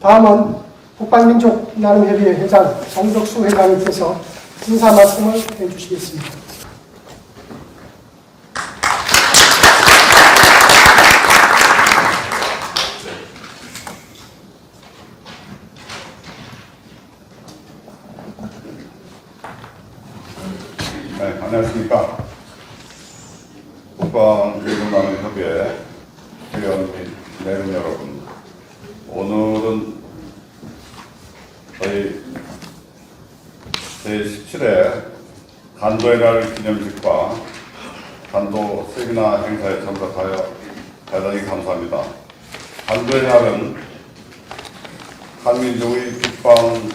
다음은 북방민족 나눔협의회 회장 정덕수 회장님께서 인사 말씀을 해주시겠습니다. 네, 안녕하십니까. 북방민족나눔협의회 회원 및 내빈 여러분, 오늘은 저희 제17회 간도의 날 기념식과 간도 세미나 행사에 참석하여 대단히 감사합니다. 간도의 날은 한민족의 북방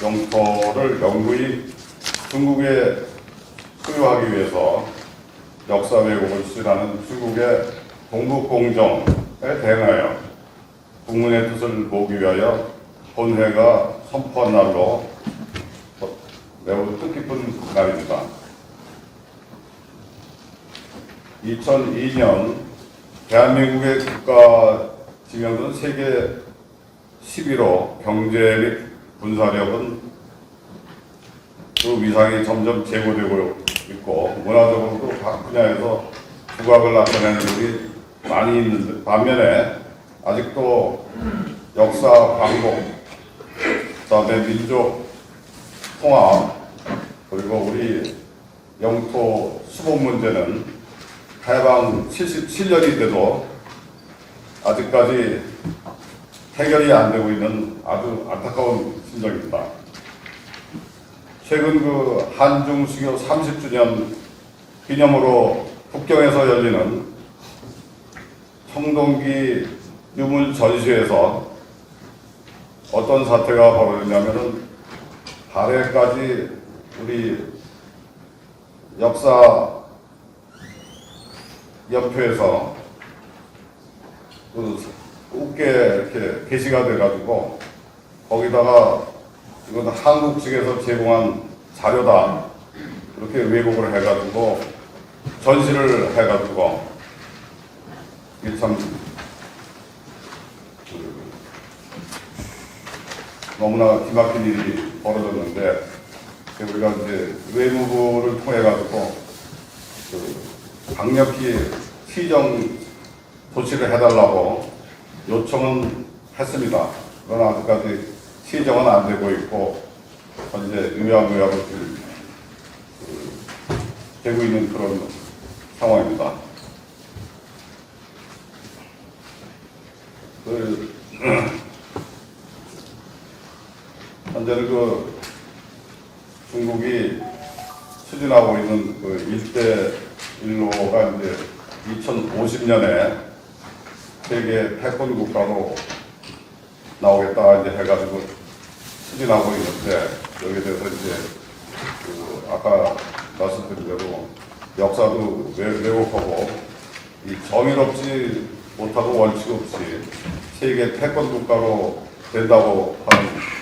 영토를 영구히 중국에 수유하기 위해서 역사 왜곡을 수행하는 중국의 동북공정에 대응하여 국민의 뜻을 모으기 위하여 본회가 선포한 날로 매우 뜻깊은 날입니다. 2002년 대한민국의 국가 지명은 세계 10위로 경제 및 군사력은 그 위상이 점점 제고되고 있고 문화적으로도 각 분야에서 두각을 나타내는 일이 많이 있는데 반면에 아직도 역사 광복, 그다음에 민족 통합, 그리고 우리 영토 수복 문제는 해방 77년이 돼도 아직까지 해결이 안 되고 있는 아주 안타까운 심정입니다. 최근 그 한중 수교 30주년 기념으로 북경에서 열리는 청동기 유물 전시회에서 어떤 사태가 벌어졌냐면은 발해까지 우리 역사 연표에서 그 웃게 이렇게 게시가 돼가지고 거기다가 이건 한국 측에서 제공한 자료다 이렇게 왜곡을 해가지고 전시를 해가지고 이게 참 너무나 기막힌 일이 벌어졌는데 우리가 이제 외무부를 통해 가지고 강력히 시정 조치를 해달라고 요청은 했습니다. 그러나 아직까지 시정은 안 되고 있고 현재 의아무야로 되고 있는 그런 상황입니다. 현재는 그 중국이 추진하고 있는 그 1대1로가 이제 2050년에 세계 패권 국가로 나오겠다 이제 해가지고 추진하고 있는데 여기에 대해서 이제 그 아까 말씀드린 대로 역사도 왜곡하고 이 정의롭지 못하고 원칙 없이 세계 패권 국가로 된다고 하는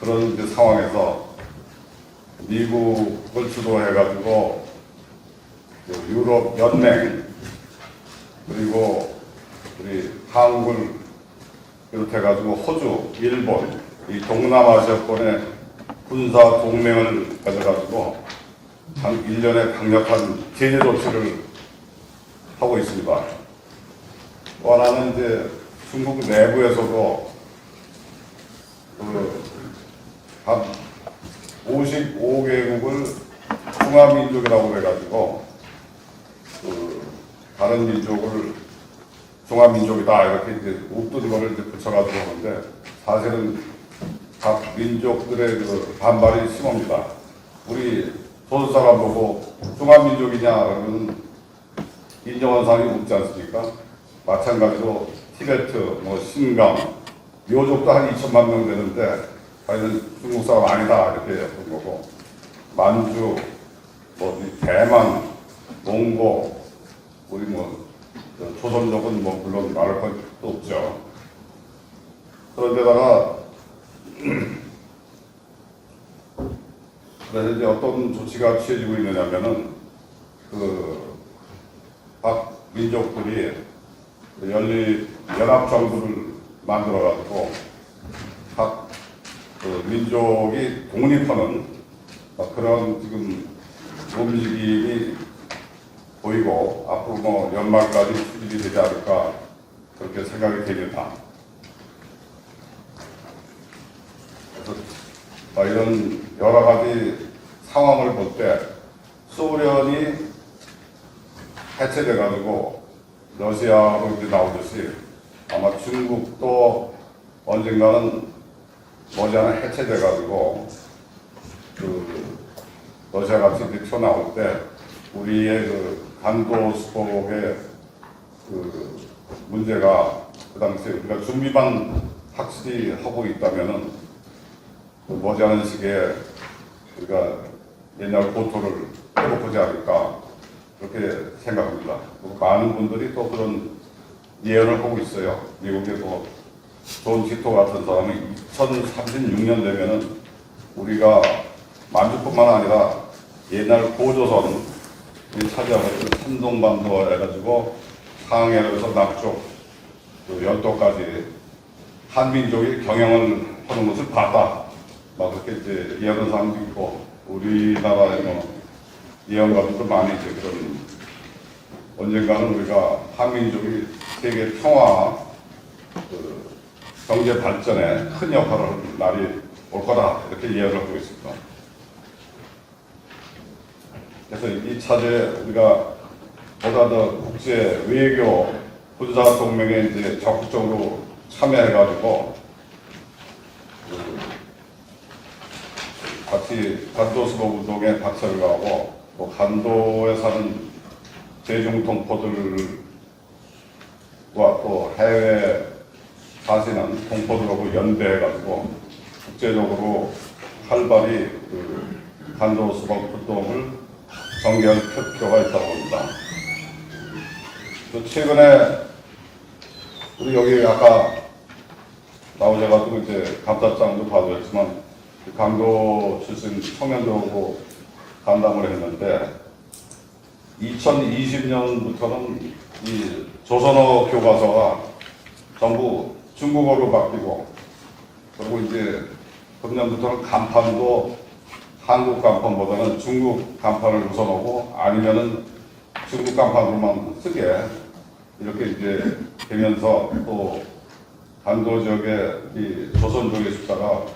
그런 이제 상황에서 미국을 주도해가지고 유럽 연맹 그리고 우리 한국을 비롯해가지고 호주, 일본 이 동남아시아권의 군사 동맹을 가져가지고 1년에 강력한 제재 조치를 하고 있습니다. 또 하나는 이제 중국 내부에서도 한 55개국을 중화민족이라고 해가지고 다른 민족을 중화민족이다 이렇게 이제 웃든 거를 이제 붙여가지고 하는데 사실은 각 민족들의 그 반발이 심합니다. 우리 조선 사람 보고 중화민족이냐 그러면 인정한 사람이 없지 않습니까? 마찬가지로 티베트, 뭐 신강, 묘족도 한 2천만 명 되는데 자기는 중국 사람 아니다 이렇게 본 거고 만주, 뭐 대만, 몽고, 우리 뭐 조선족은 뭐 물론 말할 것도 없죠. 그런데다가 그래서 이제 어떤 조치가 취해지고 있느냐면은 각 민족들이 연합정부를 만들어가지고 그 민족이 독립하는 그런 지금 움직임이 보이고 앞으로 뭐 연말까지 추진이 되지 않을까 그렇게 생각이 됩니다. 그래서 이런 여러 가지 상황을 볼 때 소련이 해체돼 가지고 러시아로 이제 나오듯이 아마 중국도 언젠가는 머지않아 해체돼 가지고 그 러시아 같이 이제 튀어나올 때 우리의 그 간도 수복의 그 문제가 그 당시에 우리가 준비만 확실히 하고 있다면은 그 머지않은 시기에 우리가 옛날 고토를 회복하지 않을까 그렇게 생각합니다. 많은 분들이 또 그런 예언을 하고 있어요. 미국에도 존 티토 같은 사람이 2036년 되면은 우리가 만주뿐만 아니라 옛날 고조선이 차지하고 있는 산동반도 해가지고 상해에서 남쪽 그 연도까지 한민족이 경영을 하는 것을 봤다. 막 그렇게 이제 예언한 사람도 있고 우리나라에 뭐 예언가들도 많이 이제 그런 언젠가는 우리가 한민족이 세계 평화 그 경제 발전에 큰 역할을 하는 날이 올 거다 이렇게 예언을 하고 있습니다. 그래서 이 차제에 우리가 보다 더 국제 외교 군사 동맹에 이제 적극적으로 참여해가지고 같이 간도 수복 운동에 박차를 가고 또 간도에 사는 대중 동포들과 또 해외 사시는 동포들하고 연대해가지고 국제적으로 활발히 그 간도 수복 운동을 전개할 필요가 있다고 봅니다. 또 최근에 우리 여기 아까 나오셔가지고 이제 감사장도 받으셨지만 강도 출신 청년들하고 간담을 했는데 2020년부터는 이 조선어 교과서가 전부 중국어로 바뀌고 그리고 이제 금년부터는 간판도 한국 간판보다는 중국 간판을 우선하고 아니면은 중국 간판으로만 쓰게 이렇게 이제 되면서 또 간도 지역의 이 조선족의 숫자가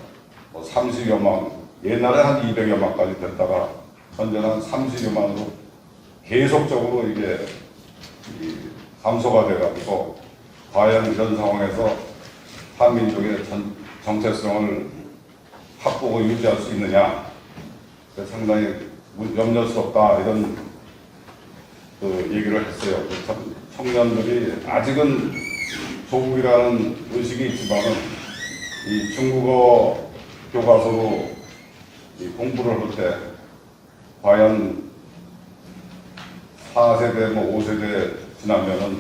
30여만, 옛날에 한 200여만까지 됐다가 현재는 한 30여만으로 계속적으로 이게 감소가 돼가지고 과연 이런 상황에서 한민족의 정체성을 확보하고 유지할 수 있느냐 상당히 염려스럽다 이런 그 얘기를 했어요. 청년들이 아직은 조국이라는 의식이 있지만은 이 중국어 교과서로 이 공부를 할 때 과연 4세대 뭐 5세대 지나면은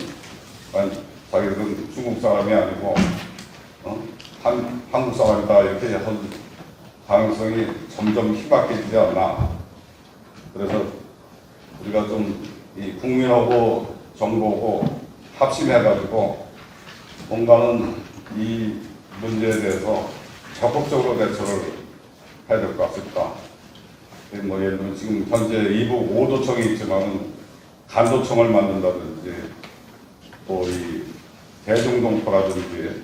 자기들은 중국 사람이 아니고 한국 사람이다 이렇게 할 가능성이 점점 희박해지지 않나. 그래서 우리가 좀 이 국민하고 정부하고 합심해가지고 뭔가는 이 문제에 대해서 적극적으로 대처를 해야 될 것 같습니다. 뭐 예를 들면 지금 현재 이북 5도청이 있지만 간도청을 만든다든지 또 이 대중동포라든지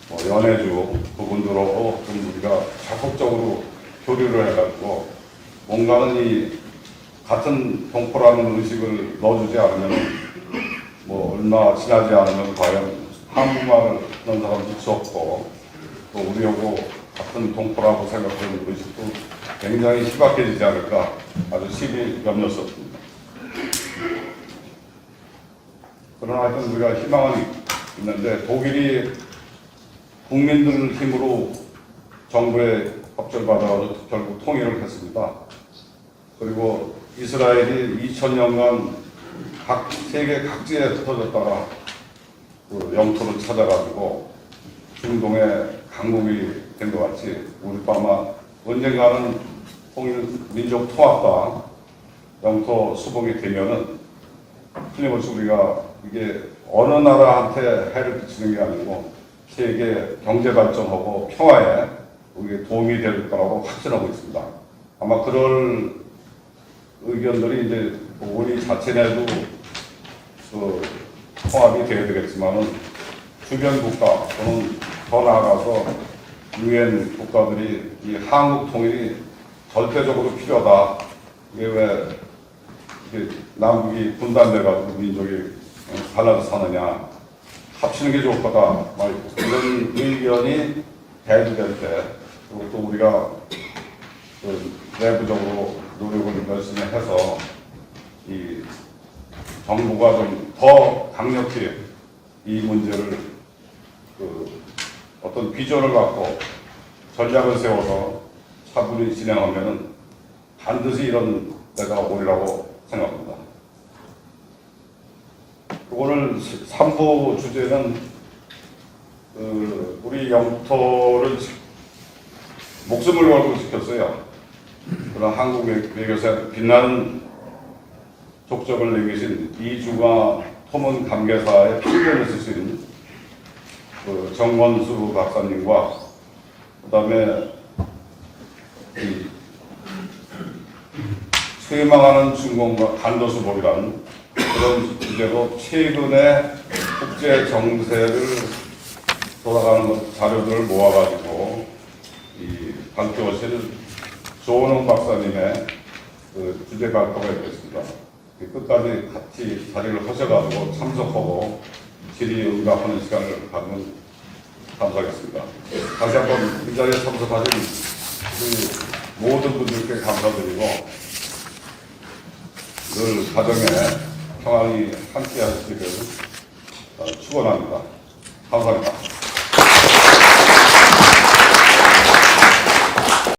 뭐 연해주 그분들하고 좀 우리가 적극적으로 교류를 해가지고 뭔가는 이 같은 동포라는 의식을 넣어주지 않으면 뭐 얼마 지나지 않으면 과연 한국말을 하는 사람도 적고 또 우리하고 같은 동포라고 생각하는 의식도 굉장히 희박해지지 않을까 아주 심히 염려스럽습니다. 그러나 하여튼 우리가 희망은 있는데 독일이 국민들 힘으로 정부의 협조를 받아서 결국 통일을 했습니다. 그리고 이스라엘이 2000년간 세계 각지에 흩어졌다가 그 영토를 찾아가지고 중동의 강국이 된 것 같이 우리도 아마 언젠가는 통일 민족 통합과 영토 수복이 되면은 틀림없이 우리가 이게 어느 나라한테 해를 끼치는 게 아니고 세계 경제 발전하고 평화에 우리에 도움이 될 거라고 확신하고 있습니다. 아마 그럴 의견들이 이제 우리 자체 내도 통합이 되어야 되겠지만은 주변 국가 또는 더 나아가서 유엔 국가들이 이 한국 통일이 절대적으로 필요하다. 이게 왜 이게 남북이 분단돼가지고 민족이 갈라서 사느냐. 합치는 게 좋을 거다. 이런 의견이 대두될 때, 그리고 또 우리가 내부적으로 노력을 열심히 해서 이 정부가 좀 더 강력히 이 문제를 어떤 비전을 갖고 전략을 세워서 차분히 진행하면은 반드시 이런 때가 오리라고 생각합니다. 오늘 3부 주제는 우리 영토를 목숨을 걸고 지켰어요. 그런 한국 외교사에 빛나는 족적을 내계신 이중화 토문 감개사의 필견을 쓰신 정원수 박사님과 그다음에 쇠망하는 중공과 간도수복이라는 그런 주제로 최근에 국제 정세를 돌아가는 자료들을 모아가지고 발표하실 조은홍 박사님의 주제 발표가 있겠습니다. 끝까지 같이 자리를 하셔가지고 참석하고 질의응답하는 시간을 갖는 감사하겠습니다. 다시 한번 이 자리에 참석하신 모든 분들께 감사드리고 늘 가정에 평안히 함께 하시기를 축원합니다. 감사합니다.